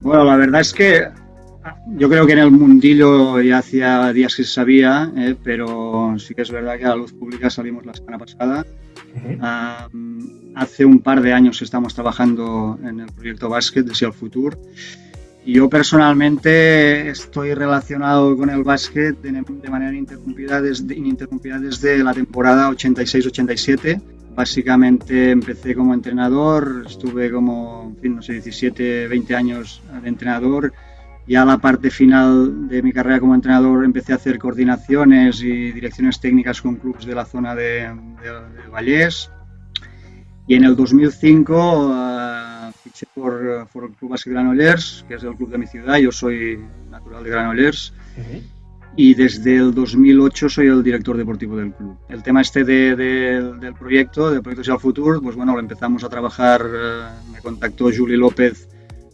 Bueno, la verdad es que yo creo que en el mundillo ya hacía días que se sabía, pero sí que es verdad que a la luz pública salimos la semana pasada. Ujú. Ah, Hace un par de años estamos trabajando en el proyecto Básquet de el Futur. Y yo personalmente estoy relacionado con el básquet de manera ininterrumpida desde la temporada 86-87. Básicamente empecé como entrenador, estuve como, en fin, no sé, 17, 20 años de entrenador. Ya a la parte final de mi carrera como entrenador empecé a hacer coordinaciones y direcciones técnicas con clubes de la zona de Vallès. Y en el 2005 fiché por el Club Bàsquet Granollers, que es el club de mi ciudad. Yo soy natural de Granollers. Ujú. Y desde el 2008 soy el director deportivo del club. El tema este del proyecto Social Futur, pues bueno, lo empezamos a trabajar, me contactó Juli López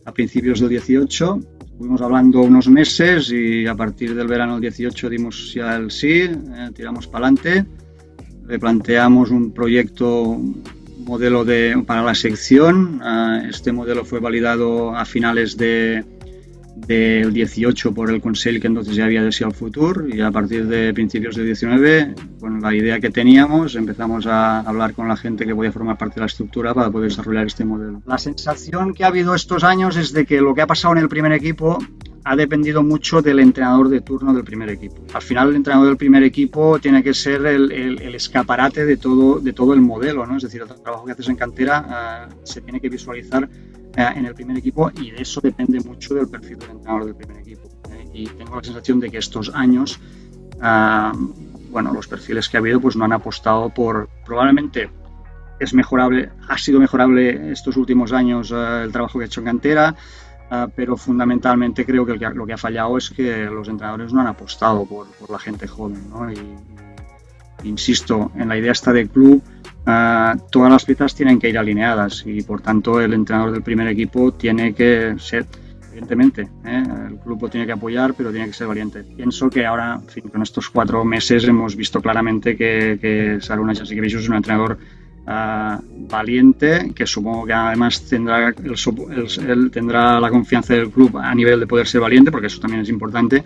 a principios del 18, estuvimos hablando unos meses y a partir del verano del 18 dimos ya el sí, tiramos para adelante, le planteamos un proyecto modelo para la sección. Este modelo fue validado a finales del 18 por el Consell, que entonces ya había de ser el Futur, y a partir de principios del 19, con la idea que teníamos, empezamos a hablar con la gente que podía formar parte de la estructura para poder desarrollar este modelo. La sensación que ha habido estos años es de que lo que ha pasado en el primer equipo ha dependido mucho del entrenador de turno del primer equipo. Al final, el entrenador del primer equipo tiene que ser el escaparate de todo el modelo, ¿no? Es decir, el trabajo que haces en cantera se tiene que visualizar en el primer equipo, y de eso depende mucho del perfil del entrenador del primer equipo. Y tengo la sensación de que estos años, bueno, los perfiles que ha habido pues no han apostado por, probablemente es mejorable, ha sido mejorable estos últimos años el trabajo que he hecho en cantera, pero fundamentalmente creo que lo que ha fallado es que los entrenadores no han apostado por la gente joven, ¿no? Insisto, en la idea esta del club, todas las piezas tienen que ir alineadas y por tanto el entrenador del primer equipo tiene que ser, evidentemente, el club lo tiene que apoyar, pero tiene que ser valiente. Pienso que ahora, en fin, con estos 4 meses hemos visto claramente que Saruna Jasikevičius es un entrenador valiente, que supongo que además tendrá, él tendrá la confianza del club a nivel de poder ser valiente, porque eso también es importante,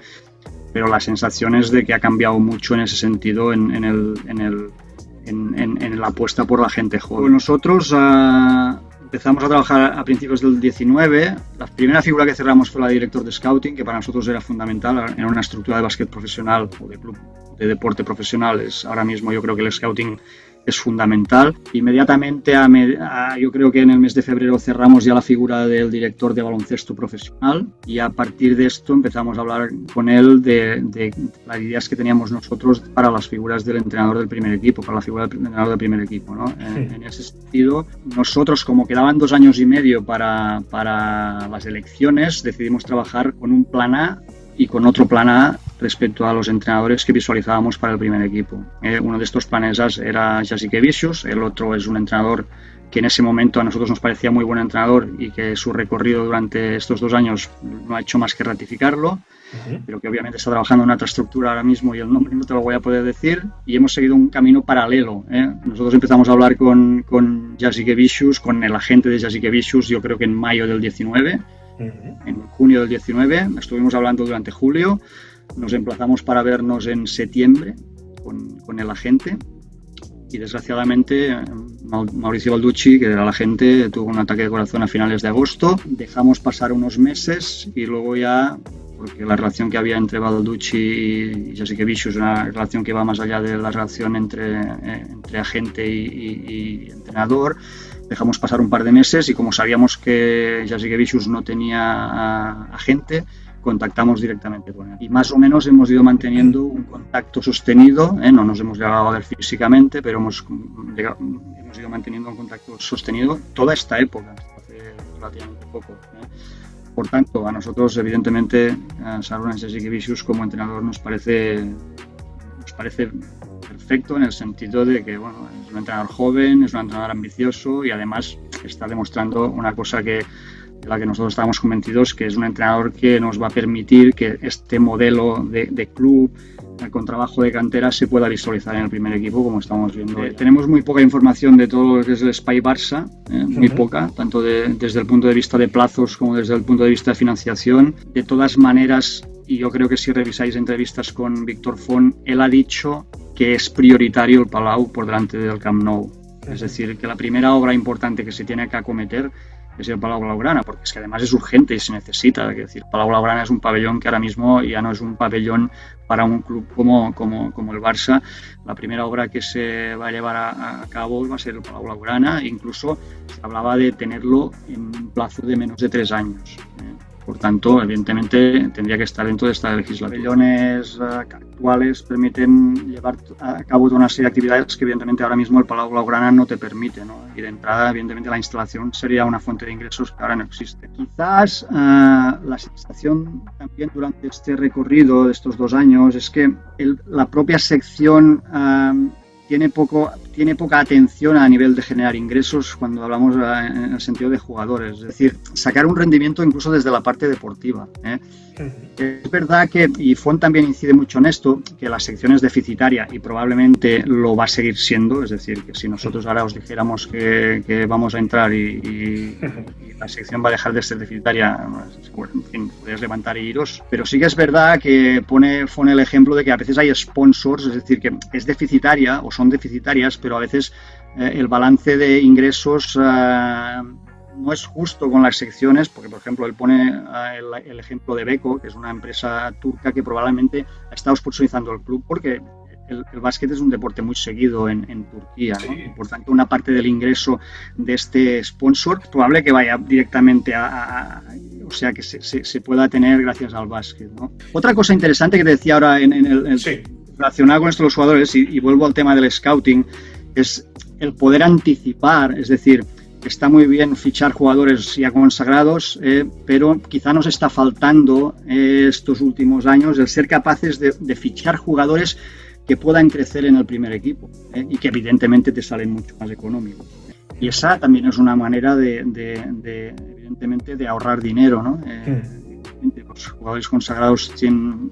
pero la sensación es de que ha cambiado mucho en ese sentido en la apuesta por la gente joven. Pues nosotros empezamos a trabajar a principios del 19. La primera figura que cerramos fue la de director de scouting, que para nosotros era fundamental en una estructura de básquet profesional o de club de deporte profesional. Ahora mismo yo creo que el scouting es fundamental. Inmediatamente, yo creo que en el mes de febrero cerramos ya la figura del director de baloncesto profesional, y a partir de esto empezamos a hablar con él de las ideas que teníamos nosotros para las figuras del entrenador del primer equipo, para la figura del entrenador del primer equipo, ¿no? En ese sentido, nosotros, como quedaban 2 años y medio para las elecciones, decidimos trabajar con un plan A y con otro plan A respecto a los entrenadores que visualizábamos para el primer equipo. Uno de estos planes A era Jasikevičius, el otro es un entrenador que en ese momento a nosotros nos parecía muy buen entrenador y que su recorrido durante estos 2 años no ha hecho más que ratificarlo, pero que obviamente está trabajando en otra estructura ahora mismo y el nombre no te lo voy a poder decir, y hemos seguido un camino paralelo. Nosotros empezamos a hablar con Jasikevičius, con el agente de Jasikevičius, yo creo que en mayo del 19, en junio del 19, estuvimos hablando durante julio, nos emplazamos para vernos en septiembre con el agente, y desgraciadamente Mauricio Balducci, que era el agente, tuvo un ataque de corazón a finales de agosto. Dejamos pasar unos meses y luego ya, porque la relación que había entre Balducci y Jasikevičius es una relación que va más allá de la relación entre agente y entrenador, dejamos pasar un par de meses y como sabíamos que Jasikevičius no tenía agente, contactamos directamente con él. Y más o menos hemos ido manteniendo un contacto sostenido, no nos hemos llegado a ver físicamente, pero hemos ido manteniendo un contacto sostenido toda esta época, hace relativamente poco. Por tanto, a nosotros, evidentemente, Šarūnas Jasikevičius como entrenador nos parece perfecto, en el sentido de que, bueno, es un entrenador joven, es un entrenador ambicioso y además está demostrando una cosa de la que nosotros estábamos convencidos, que es un entrenador que nos va a permitir que este modelo de club con trabajo de cantera se pueda visualizar en el primer equipo, como estamos viendo. Tenemos muy poca información de todo lo que es el Espai Barça, muy poca, tanto desde el punto de vista de plazos como desde el punto de vista de financiación. De todas maneras, y yo creo que si revisáis entrevistas con Víctor Font, él ha dicho que es prioritario el Palau por delante del Camp Nou. Es decir, que la primera obra importante que se tiene que acometer es el Palau Blaugrana, porque es que además es urgente y se necesita. Es decir, Palau Blaugrana es un pabellón que ahora mismo ya no es un pabellón para un club como el Barça. La primera obra que se va a llevar a cabo va a ser el Palau Blaugrana. Incluso se hablaba de tenerlo en un plazo de menos de 3 años. Por tanto, evidentemente, tendría que estar dentro de esta legislatura. Los pabellones actuales permiten llevar a cabo toda una serie de actividades que, evidentemente, ahora mismo el Palau Blaugrana no te permite, ¿no? Y de entrada, evidentemente, la instalación sería una fuente de ingresos que ahora no existe. Quizás la sensación también durante este recorrido de estos 2 años es que la propia sección tiene poca atención a nivel de generar ingresos cuando hablamos en el sentido de jugadores. Es decir, sacar un rendimiento incluso desde la parte deportiva. Es verdad que, y Font también incide mucho en esto, que la sección es deficitaria y probablemente lo va a seguir siendo. Es decir, que si nosotros ahora os dijéramos que vamos a entrar y la sección va a dejar de ser deficitaria, en fin, podéis levantar e iros. Pero sí que es verdad que pone Font el ejemplo de que a veces hay sponsors, es decir, que es deficitaria o son deficitarias, pero a veces el balance de ingresos no es justo con las secciones, porque por ejemplo él pone el ejemplo de Beko, que es una empresa turca que probablemente ha estado sponsorizando el club porque el básquet es un deporte muy seguido en Turquía, ¿no? Sí. Y por tanto una parte del ingreso de este sponsor es probable que vaya directamente o sea que se pueda tener gracias al básquet, ¿no? Otra cosa interesante que te decía ahora sí, relacionado con esto de los jugadores, y vuelvo al tema del scouting, es el poder anticipar. Es decir, está muy bien fichar jugadores ya consagrados, pero quizá nos está faltando estos últimos años el ser capaces de fichar jugadores que puedan crecer en el primer equipo y que evidentemente te salen mucho más económicos. Y esa también es una manera evidentemente de ahorrar dinero, ¿no? Los jugadores consagrados tienen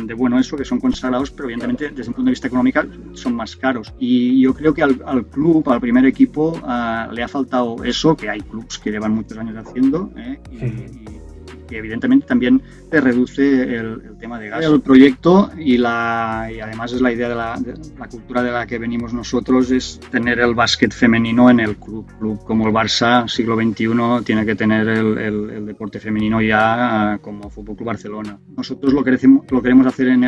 de bueno eso, que son consagrados, pero evidentemente desde un punto de vista económico son más caros. Y yo creo que al club, al primer equipo, le ha faltado eso, que hay clubs que llevan muchos años haciendo, y que evidentemente también te reduce el tema de gasto. El proyecto y además es la idea de la cultura de la que venimos nosotros, es tener el básquet femenino en el club. Club como el Barça, siglo XXI, tiene que tener el deporte femenino ya como Fútbol Club Barcelona. Nosotros lo queremos hacer en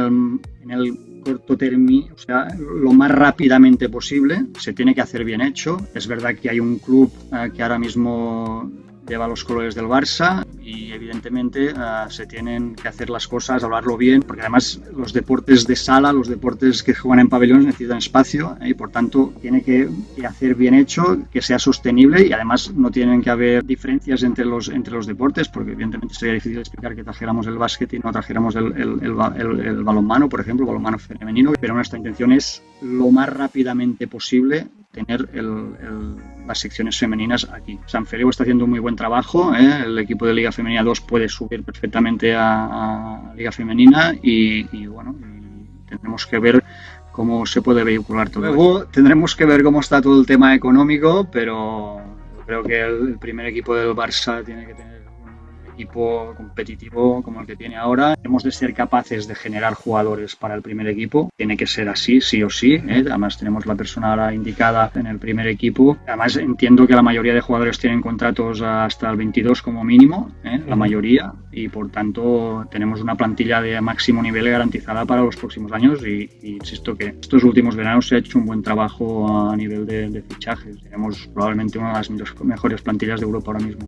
el corto término, o sea, lo más rápidamente posible. Se tiene que hacer bien hecho. Es verdad que hay un club que ahora mismo lleva los colores del Barça y evidentemente se tienen que hacer las cosas, hablarlo bien, porque además los deportes de sala, los deportes que juegan en pabellones necesitan espacio y por tanto tiene que hacer bien hecho, que sea sostenible y además no tienen que haber diferencias entre los deportes, porque evidentemente sería difícil explicar que trajéramos el básquet y no trajéramos el balonmano, por ejemplo, el balonmano femenino, pero nuestra intención es lo más rápidamente posible tener las secciones femeninas aquí. San Feliu está haciendo un muy buen trabajo, el equipo de Liga Femenina 2 puede subir perfectamente a Liga Femenina y bueno, tendremos que ver cómo se puede vehicular todo. Luego tendremos que ver cómo está todo el tema económico, pero yo creo que el primer equipo del Barça tiene que tener equipo competitivo como el que tiene ahora. Hemos de ser capaces de generar jugadores para el primer equipo. Tiene que ser así, sí o sí. Además tenemos la persona ahora indicada en el primer equipo. Además entiendo que la mayoría de jugadores tienen contratos hasta el 22 como mínimo, la mayoría, y por tanto tenemos una plantilla de máximo nivel garantizada para los próximos años y insisto que estos últimos veranos se ha hecho un buen trabajo a nivel de fichajes. Tenemos probablemente una de las mejores plantillas de Europa ahora mismo.